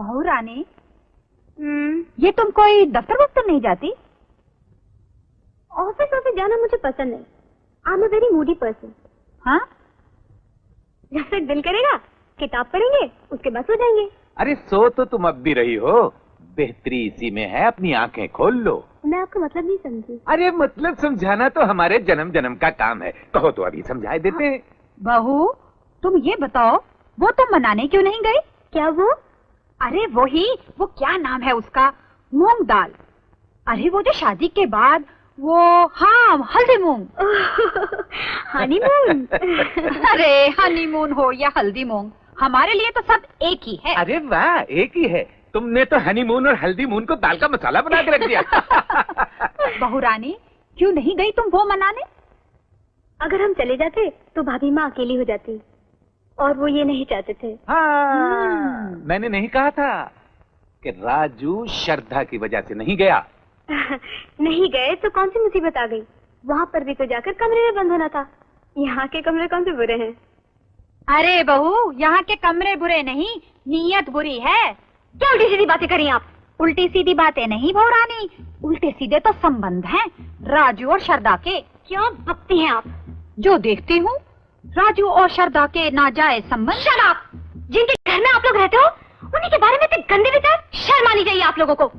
बहू रानी, ये तुम कोई दफ्तर वफ्तर नहीं जाती? ऑफिस जाना मुझे पसंद नहीं। I am a very Moody person. हाँ, जब तक दिल करेगा किताब पढ़ेंगे, उसके बाद सो जाएंगे। अरे सो तो तुम अब भी रही हो, बेहतरी इसी में है, अपनी आंखें खोल लो। मैं आपका मतलब नहीं समझी। अरे मतलब समझाना तो हमारे जन्म जन्म का काम है। कहो तो अभी समझाए देते हैं। बहू तुम ये बताओ, वो तुम मनाने क्यों नहीं गई? क्या वो? अरे वो क्या नाम है उसका, मूंग दाल। अरे वो जो शादी के बाद वो, हाँ, हल्दी मूंग। हनीमून। अरे हनीमून हो या हल्दी मूंग, हमारे लिए तो सब एक ही है। अरे वाह, एक ही है। तुमने तो हनीमून और हल्दी मून को दाल का मसाला बना के रख दिया। बहू रानी, क्यों नहीं गई तुम वो मनाने? अगर हम चले जाते तो भाभी माँ अकेली हो जाती, और वो ये नहीं चाहते थे। हाँ, मैंने नहीं कहा था कि राजू श्रद्धा की वजह से नहीं गया। नहीं गए तो कौन सी मुसीबत आ गई? वहाँ पर भी तो जाकर कमरे में बंद होना था। यहाँ के कमरे कौन से बुरे हैं? अरे बहू, यहाँ के कमरे बुरे नहीं, नीयत बुरी है। क्या उल्टी सीधी बातें करी आप? उल्टी सीधी बातें नहीं बहू रानी, उल्टे सीधे तो संबंध हैं राजू और श्रद्धा के। क्या बकती हैं आप? जो देखती हूँ राजू और श्रद्धा के नाजायज संबंध। Shut up! जिनके घर में आप लोग रहते हो उन्हीं के बारे में इतने गंदे विचार, शर्म आनी चाहिए आप लोगों को।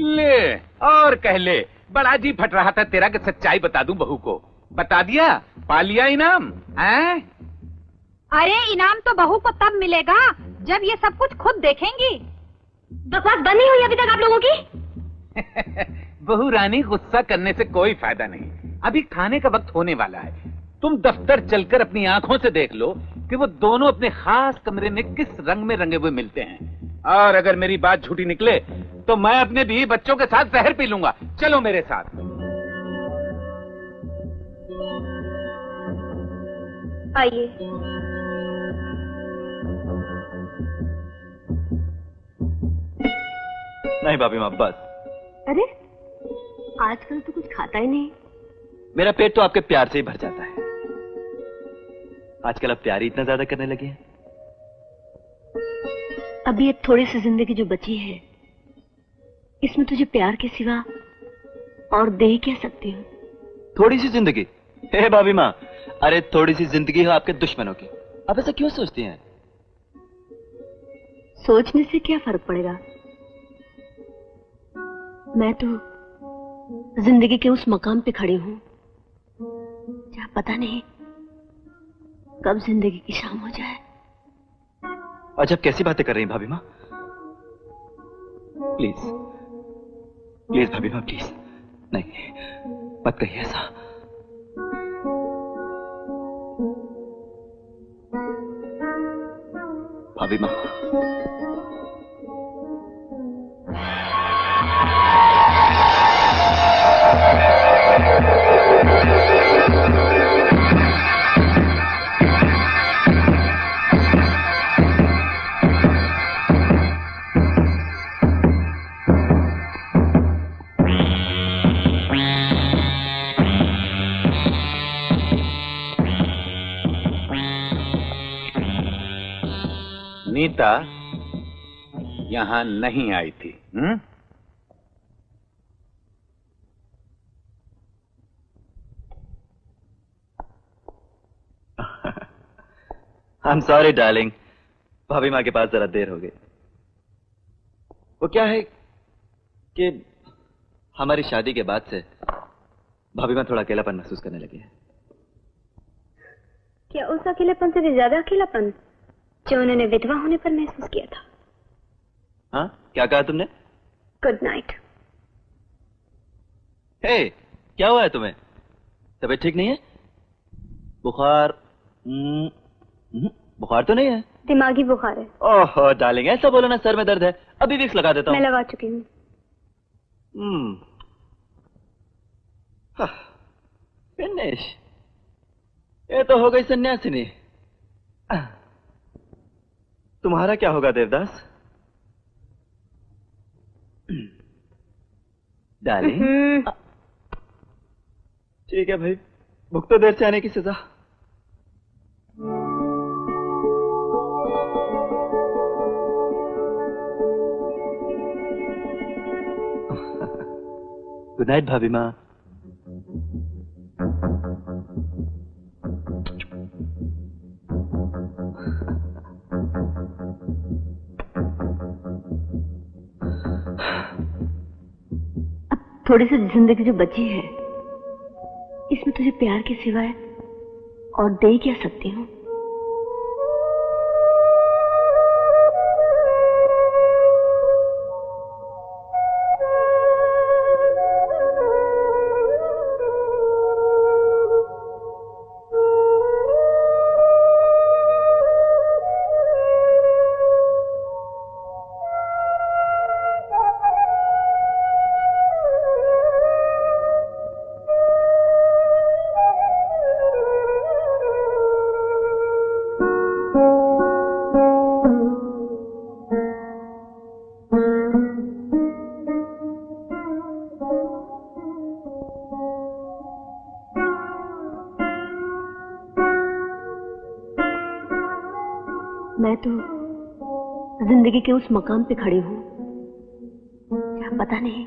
ले और कह ले, बड़ा जी फट रहा था तेरा कि सच्चाई बता दूं बहू को। बता दिया, पा लिया इनाम। हैं? अरे इनाम तो बहू को तब मिलेगा जब ये सब कुछ खुद देखेंगी। बकवास बंद नहीं हुई अभी तक आप लोगों की? बहू रानी, गुस्सा करने से कोई फायदा नहीं, अभी खाने का वक्त होने वाला है। तुम दफ्तर चलकर अपनी आंखों से देख लो कि वो दोनों अपने खास कमरे में किस रंग में रंगे हुए मिलते हैं। और अगर मेरी बात झूठी निकले तो मैं अपने बीवी बच्चों के साथ जहर पी लूंगा। चलो मेरे साथ। आइए। नहीं भाभी माँ, बस। अरे आजकल तो कुछ खाता ही नहीं। मेरा पेट तो आपके प्यार से ही भर जाता है। आजकल आप प्यार ही इतना ज्यादा करने लगे हैं। अभी एक थोड़ी सी जिंदगी जो बची है, इसमें तुझे प्यार के सिवा और दे ही क्या सकती हूँ? थोड़ी सी जिंदगी? हे भाभी माँ, अरे थोड़ी सी जिंदगी हो आपके दुश्मनों की। आप ऐसा क्यों सोचती हैं? सोचने से क्या फर्क पड़ेगा? मैं तो जिंदगी के उस मकाम पे खड़ी हूँ जहाँ पता नहीं कब जिंदगी की शाम हो जाए। अजब कैसी बातें कर रही हैं भाभी माँ। प्लीज प्लीज भाभी माँ, प्लीज नहीं, मत कहिए ऐसा। भाभी माँ, नीता यहां नहीं आई थी। आई एम सॉरी डार्लिंग, भाभी माँ के पास जरा देर हो गई। वो क्या है कि हमारी शादी के बाद से भाभी माँ थोड़ा अकेलापन महसूस करने लगी है। क्या उस अकेलापन से भी ज्यादा अकेलापन जो उन्होंने विधवा होने पर महसूस किया था? हाँ, क्या कहा तुमने? Good night. हे, क्या हुआ है तुम्हें? तबीयत ठीक नहीं है? बुखार? बुखार तो नहीं है? दिमागी बुखार है। ओह डार्लिंग, ऐसा बोलो ना, सर में दर्द है। अभी विक्स लगा देता हूँ। मैं लगा चुकी हूँ। फिनिश। ये तो हो गई सन्यासिनी। तुम्हारा क्या होगा देवदास? डार्लिंग ठीक है भाई, भुगतो देर से आने की सजा। गुड नाइट भाभी माँ। थोड़ी सी जिंदगी जो बची है, इसमें तुझे प्यार के सिवाय और दे क्या सकती हूँ? मैं तो जिंदगी के उस मकाम पे खड़ी हूँ जहाँ पता नहीं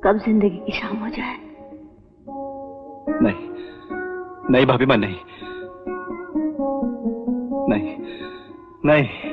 कब जिंदगी की शाम हो जाए। नहीं, नहीं भाभी माँ, नहीं, नहीं, नहीं।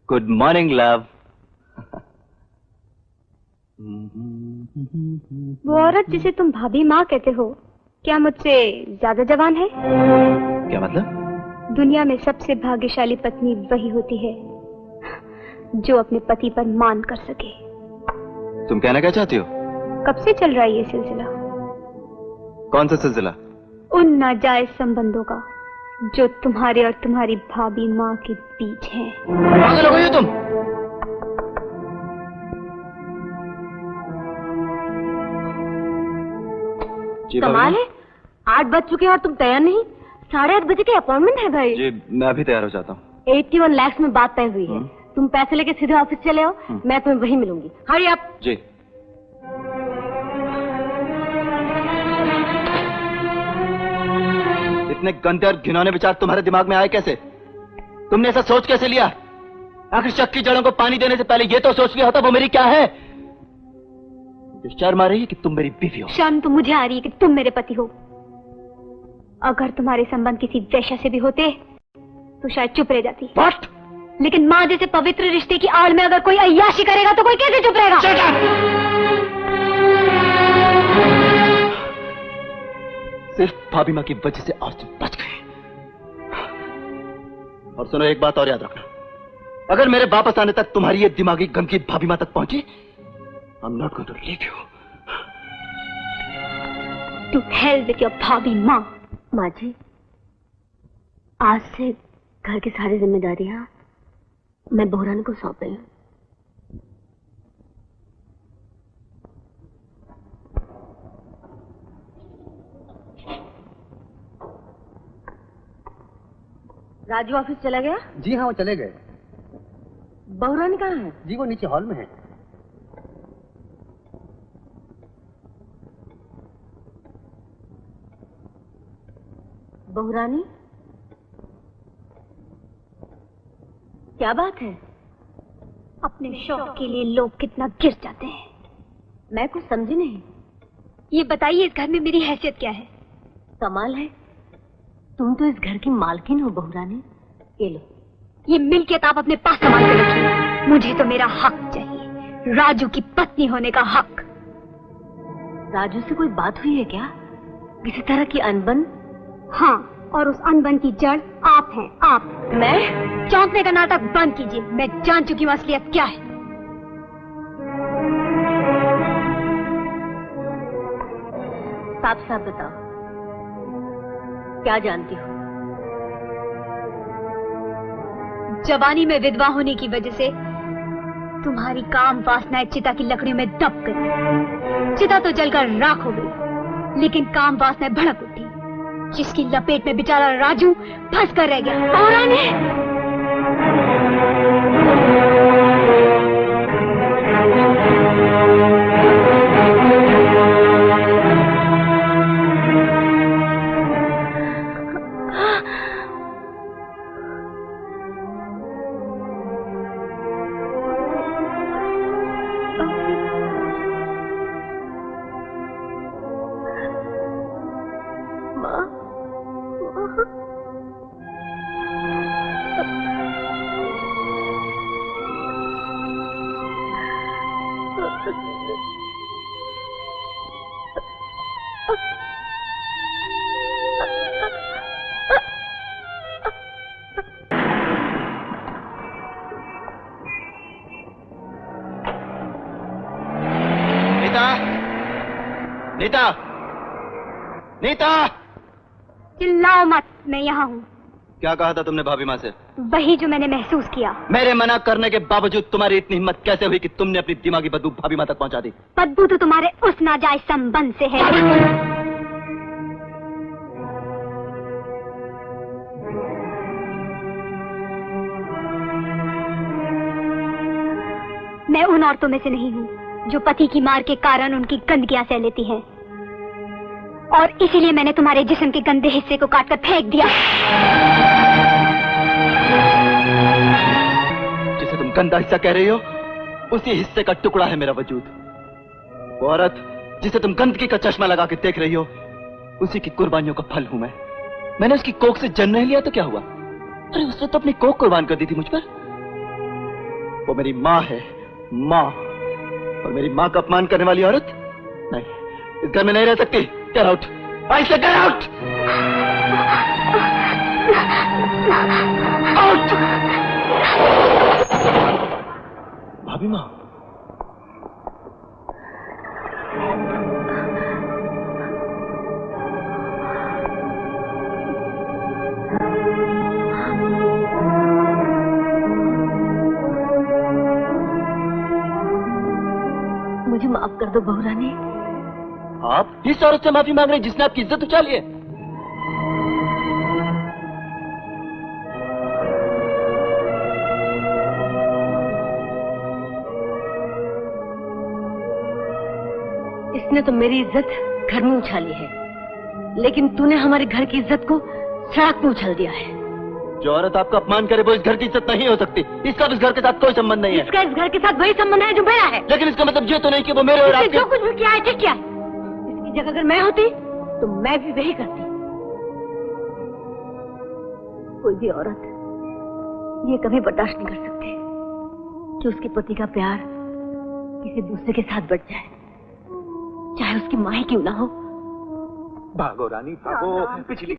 Good morning love. वो औरत जिसे तुम भाभी माँ कहते हो, क्या मुझसे ज्यादा जवान है? क्या मतलब? दुनिया में सबसे भाग्यशाली पत्नी वही होती है जो अपने पति पर मान कर सके। तुम कहना क्या चाहती हो? कब से चल रहा है ये सिलसिला? कौन सा सिलसिला? उन नाजायज संबंधों का जो तुम्हारे और तुम्हारी भाभी माँ के बीच हैं। पागल हो गई हो तुम? कमाल है, 8 बज चुके हैं और तुम तैयार नहीं। 8:30 बजे की अपॉइंटमेंट है भाई। जी मैं अभी तैयार हो जाता हूँ। 81 लाख में बात तय हुई है। तुम पैसे लेके सीधे ऑफिस चले आओ, मैं तुम्हें वहीं मिलूंगी। हरी आप। जी। इतने गंदे और घिनौने विचार तुम्हारे दिमाग में आए कैसे? तुमने ऐसा सोच कैसे लिया? आखिर शक की जड़ों को पानी देने से पहले ये तो सोच लिया होता वो मेरी क्या है। शर्म आ रही है कि तुम मेरी बीवी हो? शर्म तो मुझे आ रही है कि तुम मेरे पति हो। अगर तुम्हारे संबंध किसी वेश्या से भी होते तो शायद चुप रह जाती। What? लेकिन माँ जैसे पवित्र रिश्ते की आड़ में अगर कोई अय्याशी करेगा तो कोई कैसे चुप रहेगा? सिर्फ भाभी माँ की वजह से आज तुम बच गए। और सुनो, एक बात और याद रखना, अगर मेरे वापस आने तक तुम्हारी ये दिमागी गंदगी भाभी माँ तक पहुंची, I'm not going to leave you. To hell with your भाभी माँ। माँ जी, आज से घर की सारी जिम्मेदारियां मैं बहुरानी को सौंप रही हूँ। राजू ऑफिस चला गया? जी हाँ, वो चले गए। बहुरानी कहाँ है? जी वो नीचे हॉल में है। बहुरानी, क्या बात है? अपने शौक के लिए लोग कितना गिर जाते हैं। मैं कुछ समझी नहीं। ये बताइए, इस घर में मेरी हैसियत क्या है? कमाल है, तुम तो इस घर की मालकिन हो बहुरानी। ये लो, ये मिल्कियत आप अपने पास संभाल के रखिए। मुझे तो मेरा हक चाहिए, राजू की पत्नी होने का हक। राजू से कोई बात हुई है क्या? किसी तरह की अनबन? हाँ, और उस अनबन की जड़ आप हैं, आप। मैं? चौंकने का नाटक बंद कीजिए, मैं जान चुकी हूँ असलियत क्या है। साफ साफ बताओ, क्या जानती हो? जवानी में विधवा होने की वजह से तुम्हारी काम वासनाएं चिता की लकड़ियों में दब गई। चिता तो जलकर राख हो गई, लेकिन काम वासनाएं भड़क उठी, जिसकी लपेट में बेचारा राजू फंस कर रह गया। महारानी! नीता! नीता! चिल्लाओ मत, मैं यहाँ हूँ। क्या कहा था तुमने भाभी माँ से? वही जो मैंने महसूस किया। मेरे मना करने के बावजूद तुम्हारी इतनी हिम्मत कैसे हुई कि तुमने अपनी दिमागी बदबू भाभी माँ तक पहुँचा दी? बदबू तो तुम्हारे उस नाजायज संबंध से है। मैं उन औरतों में से नहीं हूँ जो पति की मार के कारण उनकी गंदगियां सह लेती हैं, और इसीलिए मैंने तुम्हारे जिस्म के गंदे हिस्से को काटकर फेंक दिया। जिसे तुम गंदा हिस्सा कह रही हो, उसी हिस्से का टुकड़ा है मेरा वजूद। वो औरत जिसे तुम गंदगी का चश्मा लगा के देख रही हो, उसी की कुर्बानियों का फल हूं मैं। मैंने उसकी कोख से जन्म नहीं लिया तो क्या हुआ? अरे उसने तो अपनी कोख कुर्बान कर दी थी मुझ पर। वो मेरी माँ है, माँ। और मेरी माँ का अपमान करने वाली औरत नहीं, इस घर में नहीं रह सकती। Get out! I said get out! Out! भाभी माँ, मुझे माफ कर दो बहू रानी। आप इस औरत से माफी मांग रहे हैं जिसने आपकी इज्जत उछाली है? इसने तो मेरी इज्जत घर में उछाली है, लेकिन तूने हमारे घर की इज्जत को सड़क में उछाल दिया है। जो औरत आपका अपमान करे वो इस घर की इज्जत नहीं हो सकती। इसका इस घर के साथ कोई संबंध नहीं है। इसका इस घर के साथ वही संबंध है जो मेरा है। लेकिन इसका मतलब ये तो नहीं कि वो मेरे और आपके... जो कुछ भी किया है ठीक किया। इसकी जगह अगर मैं होती तो मैं भी वही करती। कोई भी औरत ये कभी बर्दाश्त नहीं कर सकती कि उसके पति का प्यार किसी दूसरे के साथ बढ़ जाए, चाहे उसकी माँ ही क्यों ना हो। भागो रानी भागो, पिछली